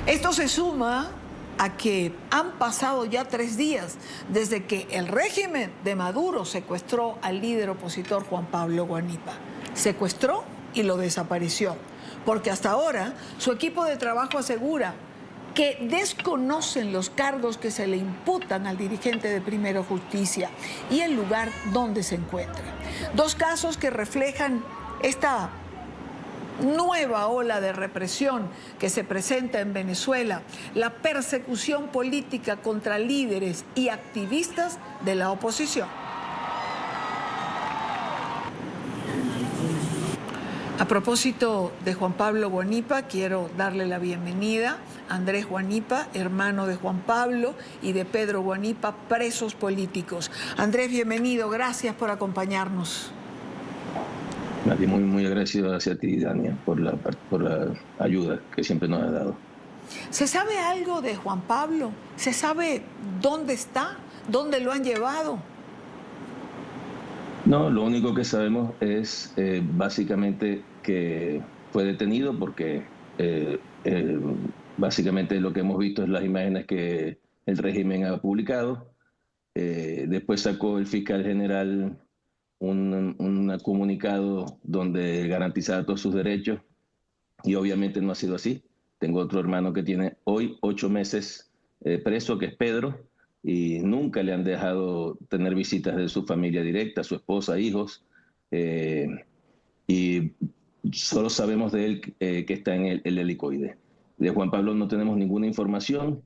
Esto se suma a que han pasado ya 3 días desde que el régimen de Maduro secuestró al líder opositor Juan Pablo Guanipa. Secuestró y lo desapareció, porque hasta ahora su equipo de trabajo asegura que desconocen los cargos que se le imputan al dirigente de Primero Justicia y el lugar donde se encuentra. 2 casos que reflejan esta nueva ola de represión que se presenta en Venezuela, la persecución política contra líderes y activistas de la oposición. A propósito de Juan Pablo Guanipa, quiero darle la bienvenida a Andrés Guanipa, hermano de Juan Pablo y de Pedro Guanipa, presos políticos. Andrés, bienvenido, gracias por acompañarnos. Muy agradecido hacia ti, Dania, por la ayuda que siempre nos has dado. ¿Se sabe algo de Juan Pablo? ¿Se sabe dónde está? ¿Dónde lo han llevado? No, lo único que sabemos es básicamente que fue detenido porque básicamente lo que hemos visto es las imágenes que el régimen ha publicado. Después sacó el fiscal general un comunicado donde garantizaba todos sus derechos y obviamente no ha sido así. Tengo otro hermano que tiene hoy 8 meses preso, que es Pedro, y nunca le han dejado tener visitas de su familia directa, su esposa, hijos, y solo sabemos de él que está en el helicoide. De Juan Pablo no tenemos ninguna información.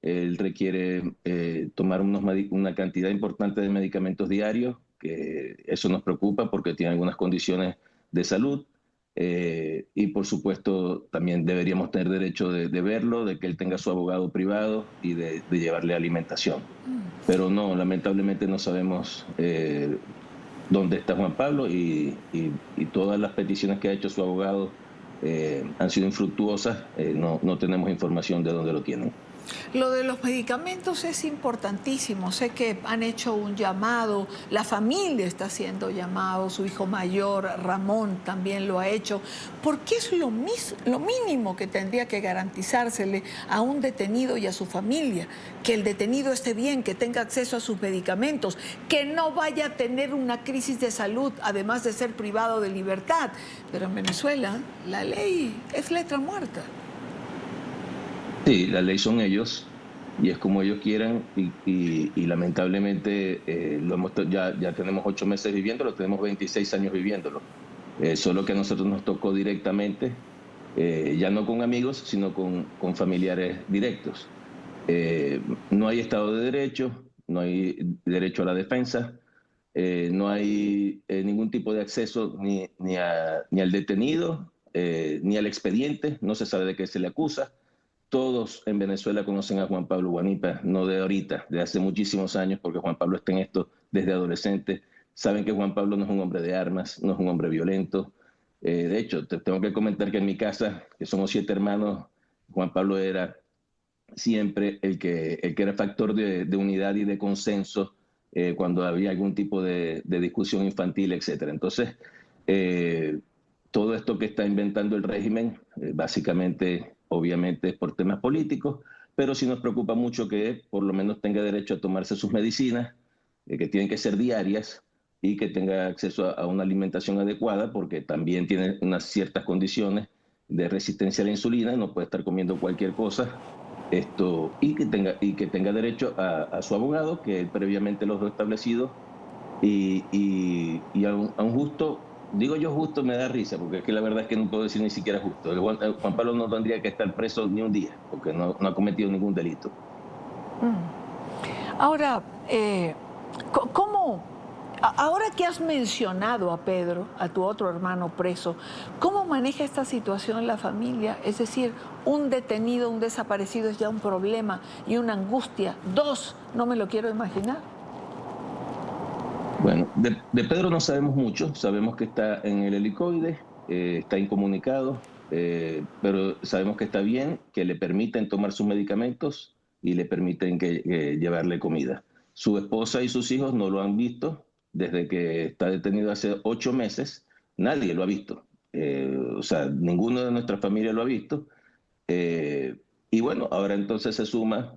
Él requiere tomar una cantidad importante de medicamentos diarios, que eso nos preocupa porque tiene algunas condiciones de salud. Y por supuesto también deberíamos tener derecho de verlo, de que él tenga su abogado privado y de llevarle alimentación. Pero no, lamentablemente no sabemos dónde está Juan Pablo y todas las peticiones que ha hecho su abogado han sido infructuosas. No tenemos información de dónde lo tienen. Lo de los medicamentos es importantísimo. Sé que han hecho un llamado, la familia está haciendo llamado, su hijo mayor, Ramón, también lo ha hecho, porque es lo mínimo que tendría que garantizársele a un detenido y a su familia, que el detenido esté bien, que tenga acceso a sus medicamentos, que no vaya a tener una crisis de salud, además de ser privado de libertad. Pero en Venezuela la ley es letra muerta. Sí, la ley son ellos y es como ellos quieran y lamentablemente ya tenemos 8 meses viviéndolo, tenemos 26 años viviéndolo. Solo que a nosotros nos tocó directamente, ya no con amigos, sino con familiares directos. No hay Estado de Derecho, no hay derecho a la defensa, no hay ningún tipo de acceso ni al detenido, ni al expediente, no se sabe de qué se le acusa. Todos en Venezuela conocen a Juan Pablo Guanipa, no de ahorita, de hace muchísimos años, porque Juan Pablo está en esto desde adolescente. Saben que Juan Pablo no es un hombre de armas, no es un hombre violento. De hecho, te tengo que comentar que en mi casa, que somos 7 hermanos, Juan Pablo era siempre el que era factor de unidad y de consenso cuando había algún tipo de discusión infantil, etc. Entonces, todo esto que está inventando el régimen, básicamente, obviamente, es por temas políticos, pero sí nos preocupa mucho que por lo menos tenga derecho a tomarse sus medicinas, que tienen que ser diarias, y que tenga acceso a una alimentación adecuada, porque también tiene unas ciertas condiciones de resistencia a la insulina, no puede estar comiendo cualquier cosa, y que tenga derecho a su abogado, que él previamente los ha establecido, y a un justo, digo yo justo, me da risa, porque es que la verdad es que no puedo decir ni siquiera justo. Juan Pablo no tendría que estar preso ni un día, porque no ha cometido ningún delito. Ahora, ahora que has mencionado a Pedro, a tu otro hermano preso, ¿cómo maneja esta situación la familia? Es decir, un detenido, un desaparecido es ya un problema y una angustia. 2, no me lo quiero imaginar. Bueno, de Pedro no sabemos mucho, sabemos que está en el helicoide, está incomunicado, pero sabemos que está bien, que le permiten tomar sus medicamentos y le permiten llevarle comida. Su esposa y sus hijos no lo han visto desde que está detenido hace 8 meses, nadie lo ha visto, o sea, ninguno de nuestra familia lo ha visto. Y bueno, ahora entonces se suma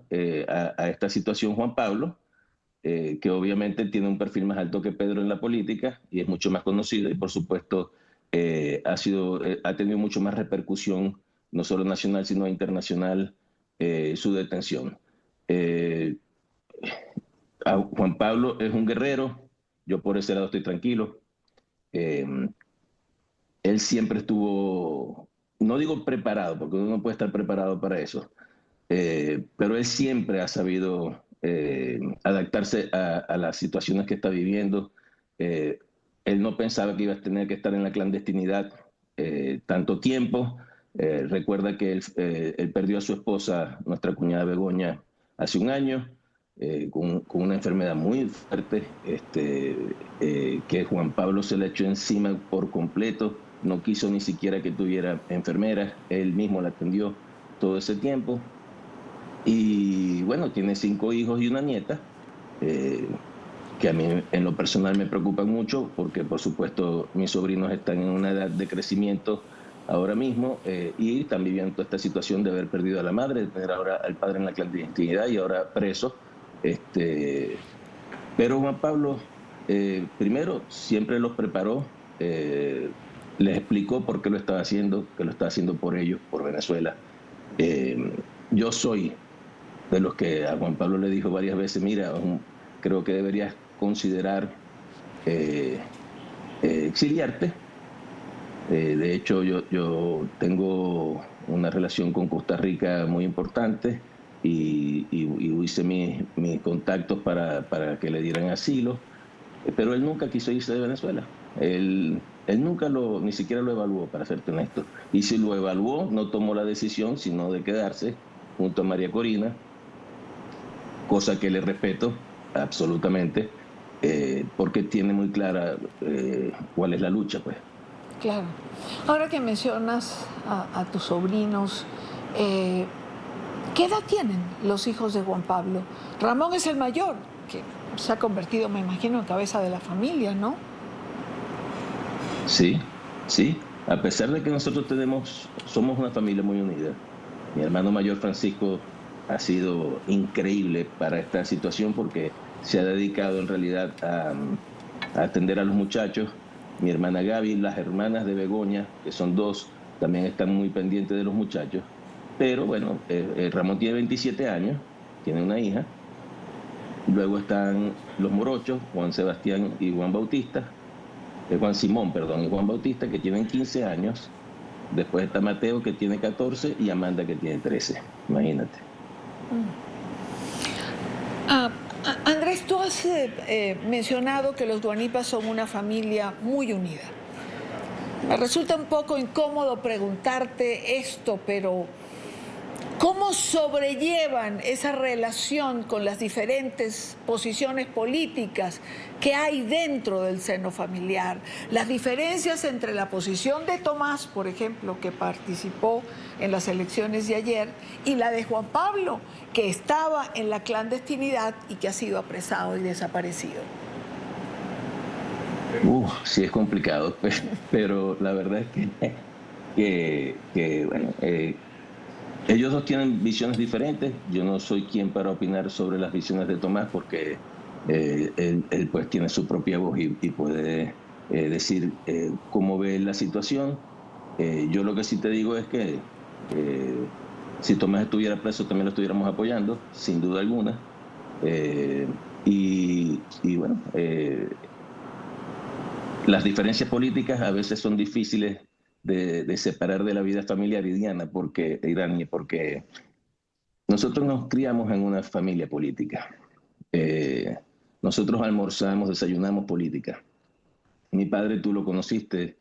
a esta situación Juan Pablo, que obviamente tiene un perfil más alto que Pedro en la política y es mucho más conocido y por supuesto ha tenido mucho más repercusión, no solo nacional sino internacional, su detención. Eh, Juan Pablo es un guerrero, yo por ese lado estoy tranquilo. Eh, Él siempre estuvo, no digo preparado, porque uno no puede estar preparado para eso, pero él siempre ha sabido adaptarse a las situaciones que está viviendo. Eh, Él no pensaba que iba a tener que estar en la clandestinidad tanto tiempo. Recuerda que él perdió a su esposa, nuestra cuñada Begoña, hace un año, con una enfermedad muy fuerte, que Juan Pablo se le echó encima por completo, no quiso ni siquiera que tuviera enfermera, él mismo la atendió todo ese tiempo. Y bueno, tiene 5 hijos y una nieta, eh, que a mí en lo personal me preocupan mucho porque por supuesto mis sobrinos están en una edad de crecimiento ahora mismo, y están viviendo esta situación de haber perdido a la madre, de tener ahora al padre en la clandestinidad y ahora preso. Pero Juan Pablo, primero, siempre los preparó, les explicó por qué lo estaba haciendo, que lo estaba haciendo por ellos, por Venezuela. Eh, yo soy de los que a Juan Pablo le dijo varias veces, mira, creo que deberías considerar eh, exiliarte. De hecho, yo tengo una relación con Costa Rica muy importante y hice mis contactos para que le dieran asilo, pero él nunca quiso irse de Venezuela. Él nunca ni siquiera lo evaluó, para serte honesto. Y si lo evaluó, no tomó la decisión, sino de quedarse junto a María Corina, cosa que le respeto absolutamente, porque tiene muy clara cuál es la lucha, pues. Claro. Ahora que mencionas a tus sobrinos, ¿qué edad tienen los hijos de Juan Pablo? Ramón es el mayor, que se ha convertido, me imagino, en cabeza de la familia, ¿no? Sí, sí. A pesar de que nosotros somos una familia muy unida. Mi hermano mayor Francisco ha sido increíble para esta situación porque se ha dedicado en realidad a atender a los muchachos. Mi hermana Gaby, las hermanas de Begoña, que son 2, también están muy pendientes de los muchachos. Pero bueno, Ramón tiene 27 años, tiene una hija. Luego están los morochos, Juan Sebastián y Juan Bautista. Juan Simón, perdón, y Juan Bautista, que tienen 15 años. Después está Mateo, que tiene 14, y Amanda, que tiene 13. Imagínate. Andrés, tú has mencionado que los Duanipas son una familia muy unida. Me resulta un poco incómodo preguntarte esto, pero ¿cómo sobrellevan esa relación con las diferentes posiciones políticas que hay dentro del seno familiar? Las diferencias entre la posición de Tomás, por ejemplo, que participó en las elecciones de ayer, y la de Juan Pablo, que estaba en la clandestinidad y que ha sido apresado y desaparecido. Sí es complicado, pero la verdad es bueno, ellos dos tienen visiones diferentes. Yo no soy quien para opinar sobre las visiones de Tomás porque él pues tiene su propia voz y puede decir cómo ve la situación. Yo lo que sí te digo es que si Tomás estuviera preso también lo estuviéramos apoyando, sin duda alguna. Y bueno, las diferencias políticas a veces son difíciles de separar de la vida familiar iriana, porque nosotros nos criamos en una familia política. Nosotros almorzamos, desayunamos política. Mi padre, tú lo conociste,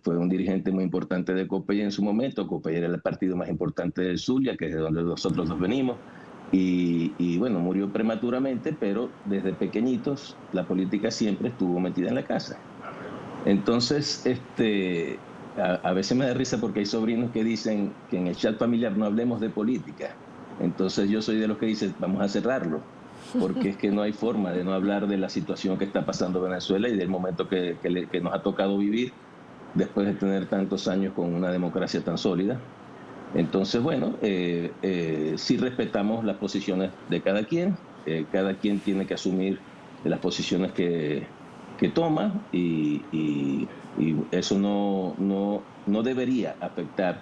fue un dirigente muy importante de Copey en su momento. Copey era el partido más importante del Zulia, que es de donde nosotros nos venimos. Y bueno, murió prematuramente, pero desde pequeñitos la política siempre estuvo metida en la casa. Entonces, a veces me da risa porque hay sobrinos que dicen que en el chat familiar no hablemos de política. Entonces yo soy de los que dicen, vamos a cerrarlo, porque es que no hay forma de no hablar de la situación que está pasando Venezuela y del momento que nos ha tocado vivir después de tener tantos años con una democracia tan sólida. Entonces, bueno, sí respetamos las posiciones de cada quien tiene que asumir las posiciones que toma y eso no debería afectar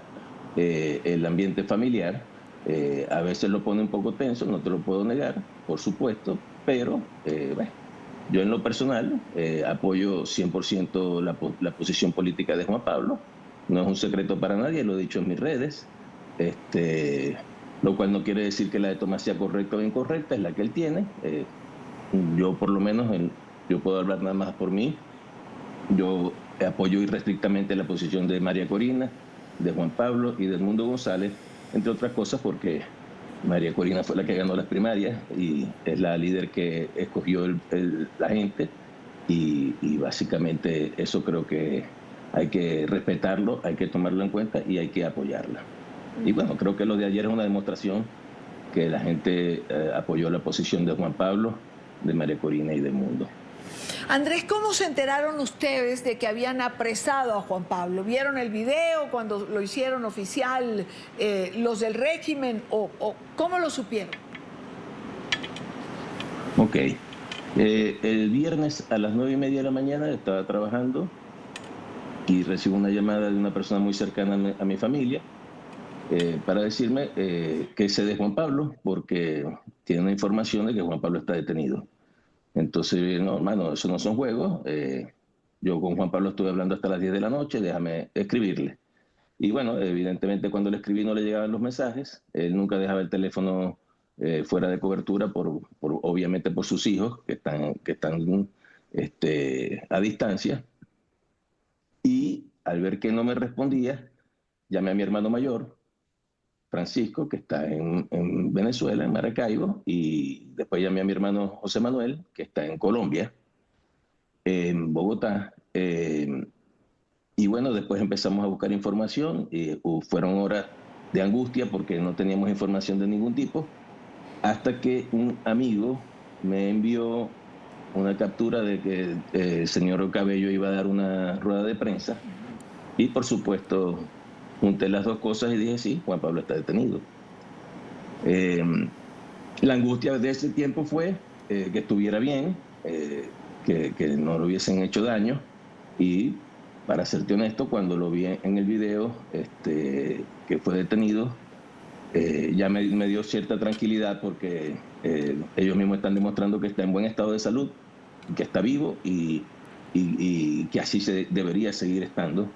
el ambiente familiar. A veces lo pone un poco tenso, no te lo puedo negar, por supuesto, pero bueno, yo en lo personal apoyo 100% la posición política de Juan Pablo. No es un secreto para nadie, lo he dicho en mis redes. Este, lo cual no quiere decir que la de Tomás sea correcta o incorrecta, es la que él tiene. Yo por lo menos, yo puedo hablar nada más por mí. Yo apoyo irrestrictamente la posición de María Corina, de Juan Pablo y de Edmundo González, entre otras cosas porque María Corina fue la que ganó las primarias y es la líder que escogió la gente y básicamente eso creo que hay que respetarlo, hay que tomarlo en cuenta y hay que apoyarla. Y bueno, creo que lo de ayer es una demostración que la gente apoyó la posición de Juan Pablo, de María Corina y de Edmundo. Andrés, ¿cómo se enteraron ustedes de que habían apresado a Juan Pablo? ¿Vieron el video cuando lo hicieron oficial los del régimen o cómo lo supieron? Ok. El viernes a las 9:30 de la mañana estaba trabajando y recibo una llamada de una persona muy cercana a mi familia para decirme que sé de Juan Pablo porque tiene una información de que Juan Pablo está detenido. Entonces, no, hermano, eso no son juegos. Yo con Juan Pablo estuve hablando hasta las 10 de la noche, déjame escribirle. Y bueno, evidentemente cuando le escribí no le llegaban los mensajes. Él nunca dejaba el teléfono fuera de cobertura, obviamente por sus hijos, que están a distancia. Y al ver que no me respondía, llamé a mi hermano mayor, Francisco, que está en Venezuela, en Maracaibo, y después llamé a mi hermano José Manuel, que está en Colombia, en Bogotá. Y bueno, después empezamos a buscar información y fueron horas de angustia porque no teníamos información de ningún tipo, hasta que un amigo me envió una captura de que el señor Cabello iba a dar una rueda de prensa y por supuesto junté las dos cosas y dije, sí, Juan Pablo está detenido. La angustia de ese tiempo fue que estuviera bien, que no le hubiesen hecho daño y para serte honesto, cuando lo vi en el video que fue detenido, ya me dio cierta tranquilidad porque ellos mismos están demostrando que está en buen estado de salud, que está vivo y que así se debería seguir estando.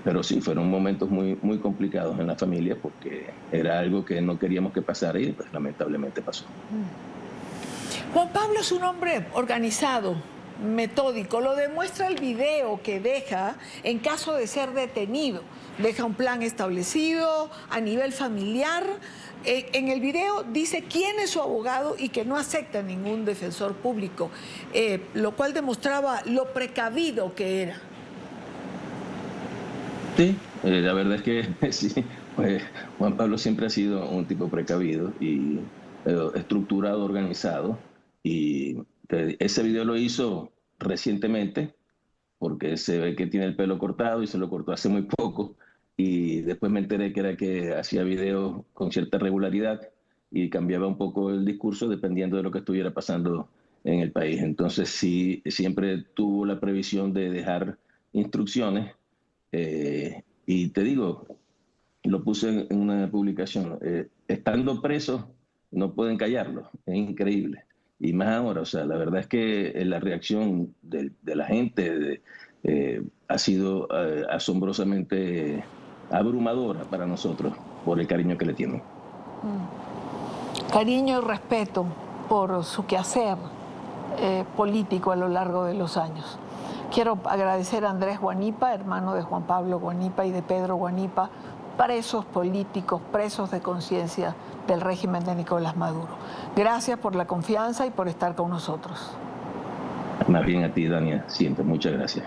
Pero sí, fueron momentos muy complicados en la familia porque era algo que no queríamos que pasara y pues lamentablemente pasó. Juan Pablo es un hombre organizado, metódico. Lo demuestra el video que deja en caso de ser detenido. Deja un plan establecido a nivel familiar. En el video dice quién es su abogado y que no acepta ningún defensor público, lo cual demostraba lo precavido que era. Sí, la verdad es que sí, pues Juan Pablo siempre ha sido un tipo precavido y estructurado, organizado. Y ese video lo hizo recientemente porque se ve que tiene el pelo cortado y se lo cortó hace muy poco. Y después me enteré que era que hacía videos con cierta regularidad y cambiaba un poco el discurso dependiendo de lo que estuviera pasando en el país. Entonces sí, siempre tuvo la previsión de dejar instrucciones. Y te digo, lo puse en una publicación, estando presos no pueden callarlo, es increíble. Y más ahora, o sea, la verdad es que la reacción de la gente ha sido asombrosamente abrumadora para nosotros por el cariño que le tienen. Cariño y respeto por su quehacer político a lo largo de los años. Quiero agradecer a Andrés Guanipa, hermano de Juan Pablo Guanipa y de Pedro Guanipa, presos políticos, presos de conciencia del régimen de Nicolás Maduro. Gracias por la confianza y por estar con nosotros. Más bien a ti, Dania, siempre. Muchas gracias.